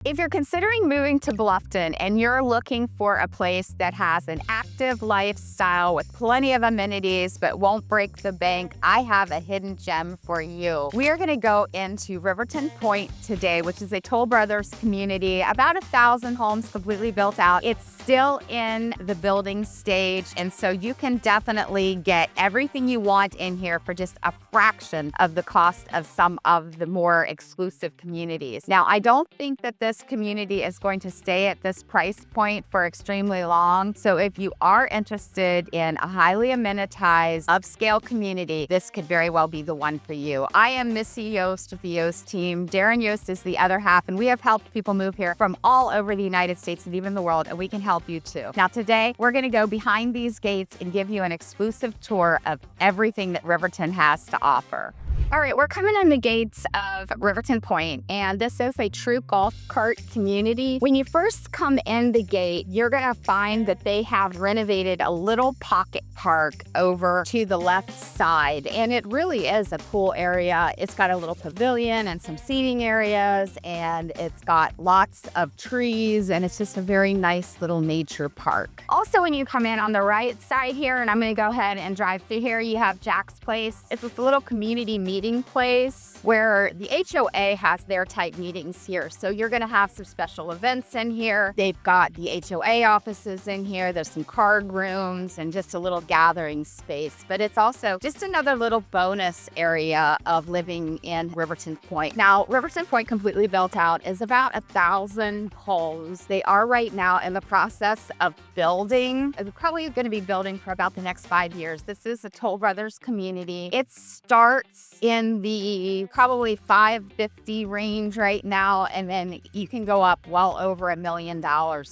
If you're considering moving to Bluffton and you're looking for a place that has an active lifestyle with plenty of amenities but won't break the bank, I have a hidden gem for you. We are going to go into Riverton Pointe today, which is a Toll Brothers community, about 1,000 homes completely built out. It's still in the building stage, and so you can definitely get everything you want in here for just a fraction of the cost of some of the more exclusive communities. Now, I don't think that this community is going to stay at this price point for extremely long. So if you are interested in a highly amenitized, upscale community, this could very well be the one for you. I am Missy Yost of the Yost Team. Darren Yost is the other half, and we have helped people move here from all over the United States and even the world, and we can help you too. Now today, we're going to go behind these gates and give you an exclusive tour of everything that Riverton has to offer. All right, we're coming in the gates of Riverton Pointe, and this is a true golf cart community. When you first come in the gate, you're gonna find that they have renovated a little pocket park over to the left side, and it really is a cool area. It's got a little pavilion and some seating areas, and it's got lots of trees, and it's just a very nice little nature park. Also, when you come in on the right side here, and I'm gonna go ahead and drive through here, you have Jack's Place. It's this little community meeting place where the HOA has their type meetings here. So you're going to have some special events in here. They've got the HOA offices in here. There's some card rooms and just a little gathering space. But it's also just another little bonus area of living in Riverton Pointe. Now, Riverton Pointe completely built out is about 1,000 homes. They are right now in the process of building. They're probably going to be building for about the next 5 years. This is a Toll Brothers community. It starts in the probably 550 range right now, and then you can go up well over $1 million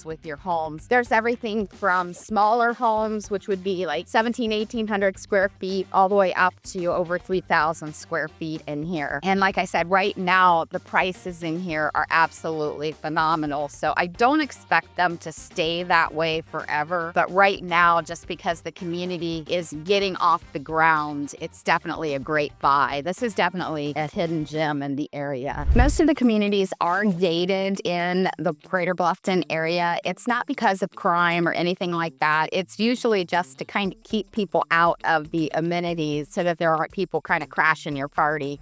with your homes. There's everything from smaller homes, which would be like 1,800 square feet, all the way up to over 3,000 square feet in here. And like I said, right now, the prices in here are absolutely phenomenal. So I don't expect them to stay that way forever. But right now, just because the community is getting off the ground, it's definitely a great buy. This is definitely a hidden gem in the area. Most of the communities are gated in the Greater Bluffton area. It's not because of crime or anything like that. It's usually just to kind of keep people out of the amenities so that there aren't people kind of crashing your party.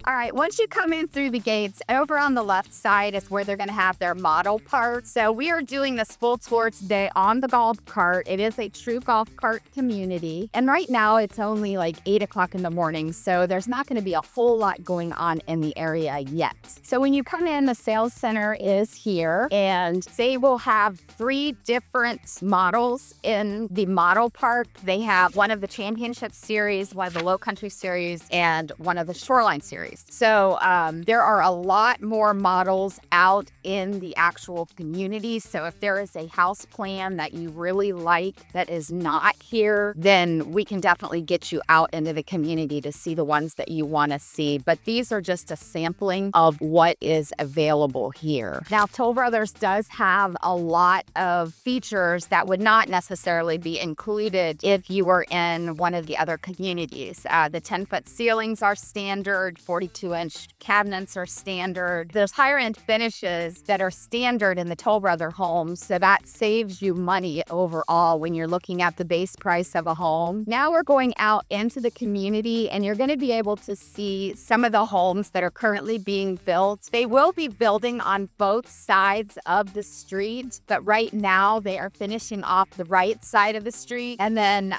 All right, once you come in through the gates, over on the left side is where they're going to have their model park. So we are doing this full tour today on the golf cart. It is a true golf cart community. And right now it's only like 8 o'clock in the morning, so there's not going to be a whole lot going on in the area yet. So when you come in, the sales center is here, and they will have 3 different models in the model park. They have one of the championship series, one of the low country series, and one of the shoreline series. So there are a lot more models out in the actual community. So if there is a house plan that you really like that is not here, then we can definitely get you out into the community to see the ones that you want to see. But these are just a sampling of what is available here. Now, Toll Brothers does have a lot of features that would not necessarily be included if you were in one of the other communities. The 10-foot ceilings are standard. 42-inch cabinets are standard. There's higher-end finishes that are standard in the Toll Brother homes, so that saves you money overall when you're looking at the base price of a home. Now we're going out into the community, and you're going to be able to see some of the homes that are currently being built. They will be building on both sides of the street, but right now they are finishing off the right side of the street, and then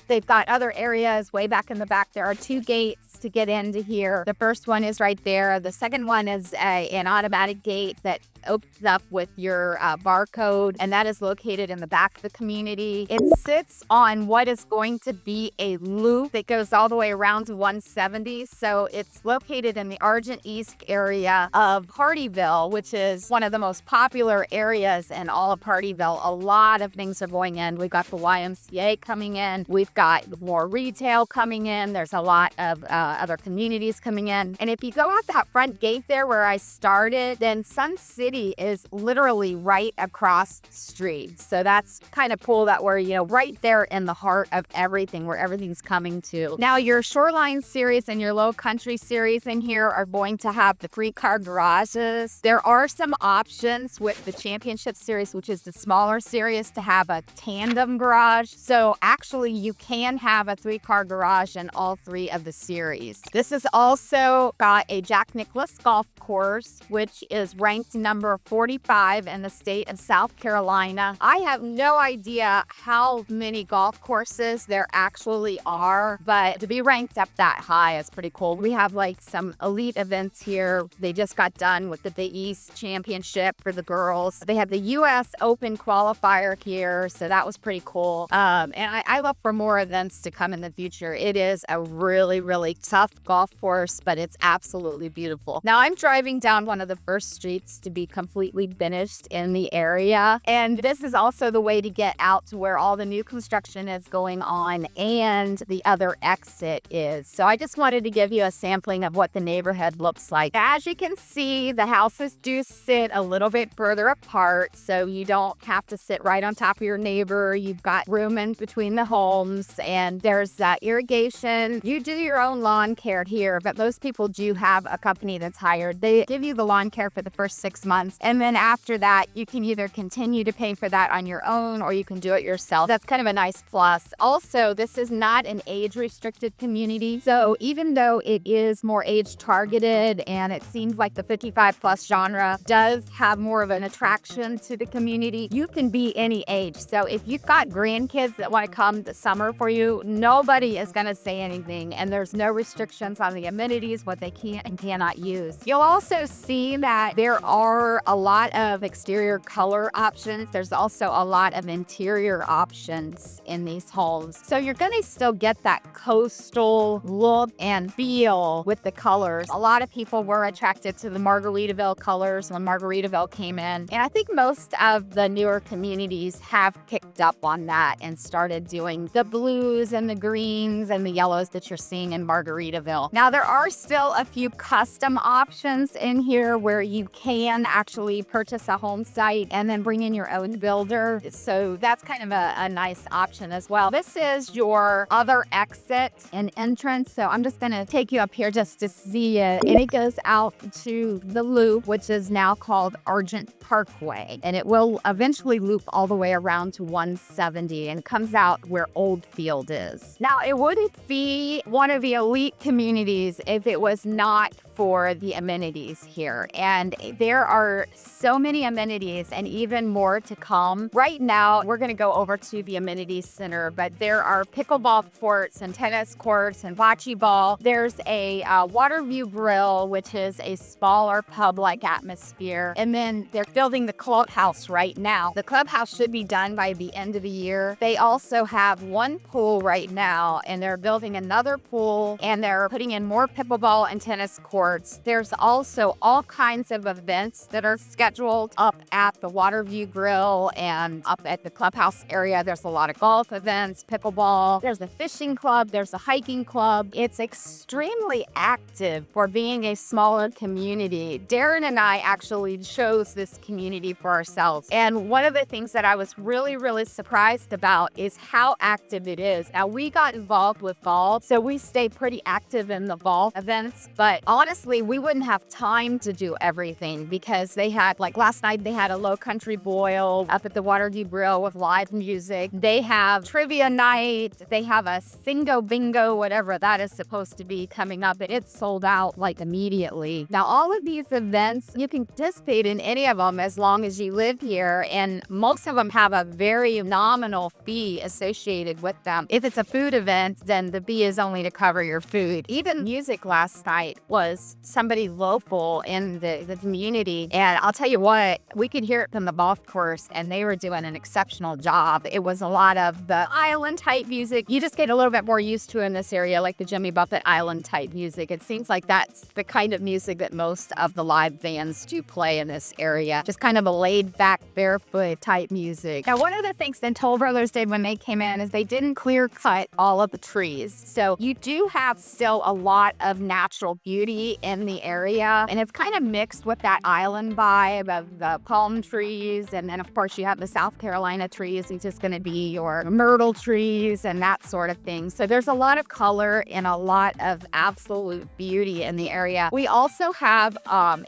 they've got other areas way back in the back. There are 2 gates to get into here. The first one is right there. The second one is an automatic gate that opens up with your barcode, and that is located in the back of the community. It sits on what is going to be a loop that goes all the way around to 170. So it's located in the Argent East area of Hardeeville, which is one of the most popular areas in all of Hardeeville. A lot of things are going in. We've got the YMCA coming in. We've got more retail coming in. There's a lot of other communities coming in. And if you go out that front gate there where I started, then Sun City city is literally right across the street. So that's kind of cool that we're, right there in the heart of everything, where everything's coming to. Now, your Shoreline series and your Low Country series in here are going to have the 3-car garages. There are some options with the Championship series, which is the smaller series, to have a tandem garage. So actually, you can have a 3-car garage in all 3 of the series. This has also got a Jack Nicklaus golf course, which is ranked number 45 in the state of South Carolina. I have no idea how many golf courses there actually are, but to be ranked up that high is pretty cool. We have like some elite events here. They just got done with the Big East Championship for the girls. They have the U.S. Open qualifier here, so that was pretty cool. And I look for more events to come in the future. It is a really, really tough golf course, but it's absolutely beautiful. Now, I'm driving down one of the first streets to be completely finished in the area, and this is also the way to get out to where all the new construction is going on and the other exit is. So I just wanted to give you a sampling of what the neighborhood looks like. As you can see, the houses do sit a little bit further apart, so you don't have to sit right on top of your neighbor. You've got room in between the homes, and there's irrigation. You do your own lawn care here, but most people do have a company that's hired. They give you the lawn care for the first 6 months, and then after that, you can either continue to pay for that on your own or you can do it yourself. That's kind of a nice plus. Also, this is not an age-restricted community, so even though it is more age-targeted and it seems like the 55-plus genre does have more of an attraction to the community, you can be any age. So if you've got grandkids that want to come this summer for you, nobody is going to say anything, and there's no restrictions on the amenities, what they can and cannot use. You'll also see that there are a lot of exterior color options. There's also a lot of interior options in these homes. So you're going to still get that coastal look and feel with the colors. A lot of people were attracted to the Margaritaville colors when Margaritaville came in. And I think most of the newer communities have picked up on that and started doing the blues and the greens and the yellows that you're seeing in Margaritaville. Now, there are still a few custom options in here where you can actually purchase a home site and then bring in your own builder. So that's kind of a nice option as well. This is your other exit and entrance. So I'm just going to take you up here just to see it. And it goes out to the loop, which is now called Argent Parkway. And it will eventually loop all the way around to 170 and comes out where Old Field is. Now, it wouldn't be one of the elite communities if it was not for the amenities here. And there are so many amenities and even more to come. Right now, we're going to go over to the amenities center, but there are pickleball courts and tennis courts and bocce ball. There's a Waterview Grill, which is a smaller pub-like atmosphere. And then they're building the clubhouse right now. The clubhouse should be done by the end of the year. They also have one pool right now, and they're building another pool, and they're putting in more pickleball and tennis courts. There's also all kinds of events that are scheduled up at the Waterview Grill and up at the clubhouse area. There's a lot of golf events, pickleball. There's a fishing club. There's a hiking club. It's extremely active for being a smaller community. Darren and I actually chose this community for ourselves. And one of the things that I was really, really surprised about is how active it is. Now, we got involved with fall, so we stay pretty active in the fall events, but honestly, we wouldn't have time to do everything because they had, like last night, they had a low country boil up at the Waterview Grill with live music. They have trivia night. They have a Singo Bingo, whatever that is supposed to be, coming up, and it's sold out like immediately. Now, all of these events, you can participate in any of them as long as you live here, and most of them have a very nominal fee associated with them. If it's a food event, then the fee is only to cover your food. Even music last night was somebody local in the community, and I'll tell you what, we could hear it from the golf course, and they were doing an exceptional job. It was a lot of the island type music. You just get a little bit more used to in this area, like the Jimmy Buffett island type music. It seems like that's the kind of music that most of the live bands do play in this area. Just kind of a laid back, barefoot type music. Now, one of the things that Toll Brothers did when they came in is they didn't clear cut all of the trees. So you do have still a lot of natural beauty in the area, and it's kind of mixed with that island island vibe of the palm trees. And then, of course, you have the South Carolina trees, which is going to be your myrtle trees and that sort of thing. So there's a lot of color and a lot of absolute beauty in the area. We also have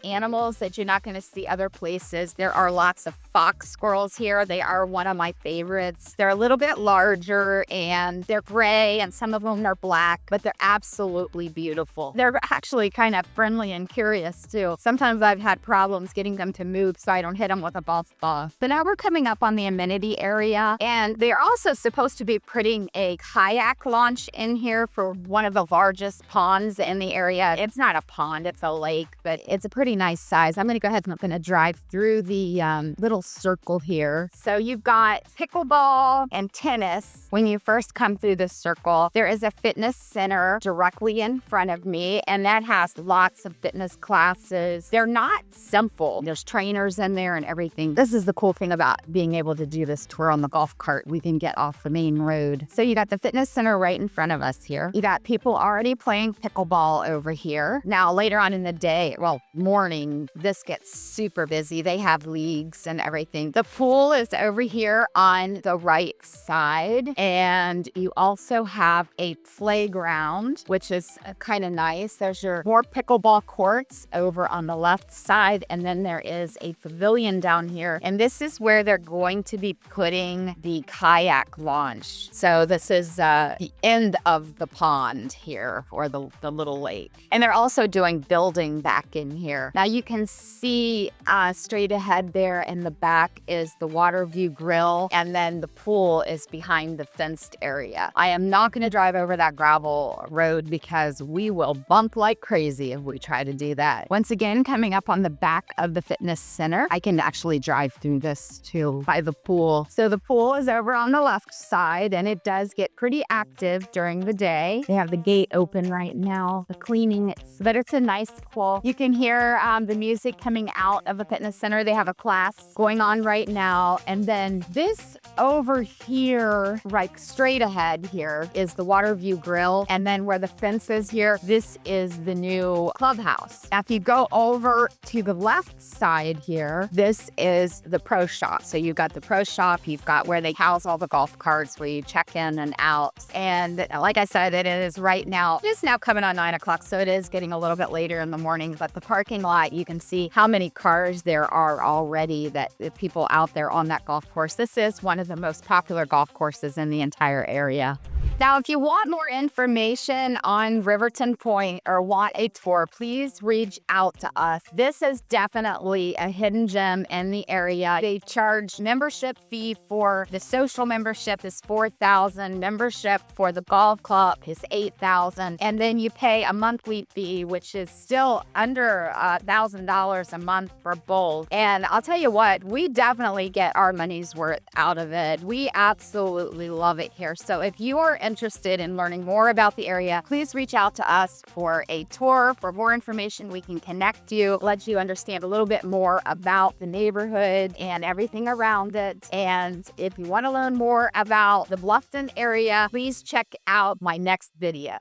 animals that you're not going to see other places. There are lots of fox squirrels here. They are one of my favorites. They're a little bit larger and they're gray and some of them are black, but they're absolutely beautiful. They're actually kind of friendly and curious too. Sometimes I've had problems getting them to move so I don't hit them with a golf ball. But now we're coming up on the amenity area, and they're also supposed to be putting a kayak launch in here for one of the largest ponds in the area. It's not a pond, it's a lake, but it's a pretty nice size. I'm going to go ahead and I'm going to drive through the little circle here. So you've got pickleball and tennis. When you first come through this circle, there is a fitness center directly in front of me, and that has lots of fitness classes. They're not simple. There's trainers in there and everything. This is the cool thing about being able to do this tour on the golf cart. We can get off the main road. So you got the fitness center right in front of us here. You got people already playing pickleball over here. Now, later on in the day, well, morning, this gets super busy. They have leagues and everything. The pool is over here on the right side, and you also have a playground, which is kind of nice. There's your more pickleball courts over on the left side, and then there is a pavilion down here, and this is where they're going to be putting the kayak launch. So this is the end of the pond here, or the little lake. And they're also doing building back in here. Now you can see straight ahead there in the back is the water view grill, and then the pool is behind the fenced area. I am not going to drive over that gravel road because we will bump like crazy if we try to do that. Once again, coming up on the back of the fitness center, I can actually drive through this too by the pool. So the pool is over on the left side, and it does get pretty active during the day. They have the gate open right now, the cleaning, but it's a nice pool. You can hear the music coming out of the fitness center. They have a class going on right now. And then this over here, right straight ahead here, is the water view grill. And then where the fence is here, this is the new clubhouse. Now, if you go over to the left side here, this is the pro shop. So you've got the pro shop, you've got where they house all the golf carts where you check in and out. And like I said, it is right now, it's now coming on 9 o'clock. So it is getting a little bit later in the morning, but the parking lot, you can see how many cars there are already, that people out there on that golf course. This is one of the most popular golf courses in the entire area. Now, if you want more information on Riverton Pointe or want a tour, please reach out to us. This is definitely a hidden gem in the area. They charge membership fee for the social membership is $4,000. Membership for the golf club is $8,000. And then you pay a monthly fee, which is still under $1,000 a month for both. And I'll tell you what, we definitely get our money's worth out of it. We absolutely love it here. So if you are interested in learning more about the area, please reach out to us for a tour. For more information, we can connect you, let you understand a little bit more about the neighborhood and everything around it. And if you want to learn more about the Bluffton area, please check out my next video.